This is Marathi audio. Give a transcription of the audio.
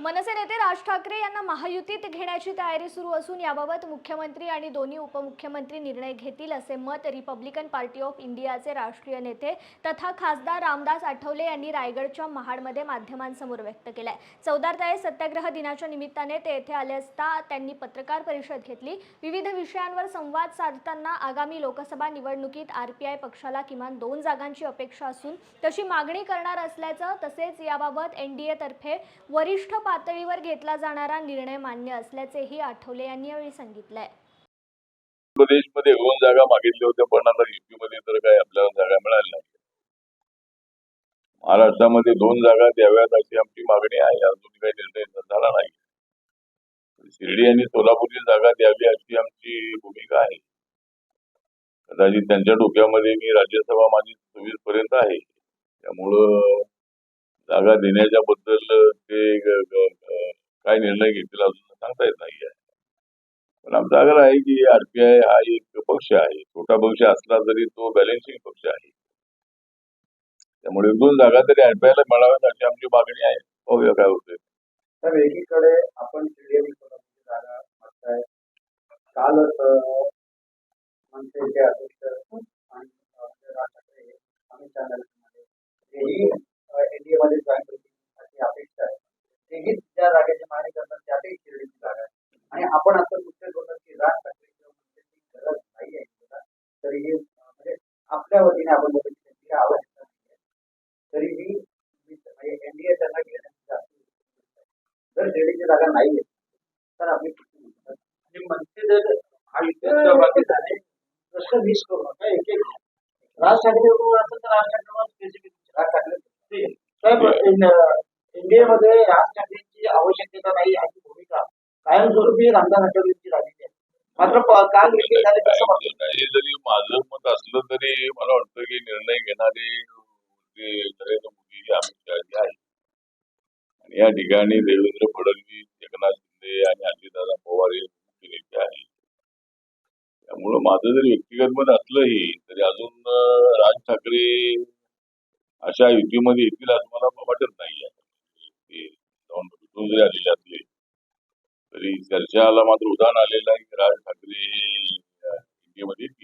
मनसे नेते राज ठाकरे यांना महायुतीत घेण्याची तयारी सुरू असून याबाबत मुख्यमंत्री आणि दोन्ही उपमुख्यमंत्री निर्णय घेतील असे मत रिपब्लिकन पार्टी ऑफ इंडियाचे राष्ट्रीय नेते तथा खासदार रामदास आठवले यांनी रायगडच्या महाडमध्ये माध्यमांसमोर व्यक्त केले. 14 सत्याग्रह दिनाच्या निमित्ताने ते येथे आले असता त्यांनी पत्रकार परिषद घेतली. विविध विषयांवर संवाद साधताना आगामी लोकसभा निवडणुकीत आरपीआय पक्षाला किमान 2 जागांची अपेक्षा असून तशी मागणी करणार असल्याचं तसेच याबाबत एनडीए तर्फे वरिष्ठ पातळीवर घेतला जाणारा निर्णय मान्य असल्याचेही आठवले यांनी यावेळी सांगितले. प्रदेशमध्ये 2 जागा मागितल्या होत्या पण आता युपीमध्ये तर काय आपल्याला जागा मिळाल्या नाही. महाराष्ट्रामध्ये 2 जागा द्याव्यात अशी आमची मागणी आहे. अजून काही निर्णय झाला नाही. शिर्डी आणि सोलापूरची जागा द्यावी अशी आमची भूमिका आहे. कदाचित त्यांच्या डोक्यामध्ये मी राज्यसभा माझी 24 पर्यंत आहे, त्यामुळं जागा देण्याच्या बद्दल ते काय निर्णय घेतील अजून सांगता येत नाही आहे. पण आमचा आग्रह आहे की आरपीआय हा एक पक्ष आहे, छोटा पक्ष असला तरी तो बॅलेन्सिंग पक्ष आहे. त्यामुळे 2 जागा तरी आरपीआयला मिळाव्यात अशी आमची मागणी आहे. पाहूया काय होते. तर एकीकडे आपण जागा मागताय, कालच मनसेचे अध्यक्ष आणि राज ठाकरे अमित चॅनलमध्ये एनडीए मध्ये जॉईन करण्याची अपेक्षा आहे. तेही त्या जागेची मागणी करतात, त्यातही शिर्डीची जागा आहे आणि आपण असं नुकतेच बोलतात की राज ठाकरे किंवा मनसेची गरज नाही आहे. तरीही म्हणजे आपल्या वतीने आपण बोलतो की त्यांची आवश्यकता नाही आहे, तरीही एनडीए त्यांना घेण्याची जर शिर्डीची जागा नाही आहे तर आपली मनसे जर महायुतीत झाले प्रश्न मिस करू नका. एक एक राज ठाकरे असेल तर राज ठाकरे स्पेसिफिक राज ठाकरे एनडीए मध्ये राज ठाकरेंची आवश्यकता नाही अशी भूमिका कायमस्वरूपी रामदास आठवलेंची राहिली आहे. मात्र काल विषय झाले नाही जरी माझं मत असलं तरी मला वाटतं की निर्णय घेणारे नरेंद्र मोदी हे अमित शहा आहे आणि या ठिकाणी देवेंद्र फडणवीस, एकनाथ शिंदे आणि अजितदादा पवार हे मुख्य नेते आहेत. त्यामुळं माझं जरी व्यक्तिगत मत असलंही तरी अजून राज ठाकरे अशा युतीमध्ये येतील असं मला वाटत नाही आहे. ते जाऊन भेटून जरी आलेले असले तरी चर्चाला मात्र उदाहरण आलेलं आहे की राज ठाकरे युतीमध्ये येतील.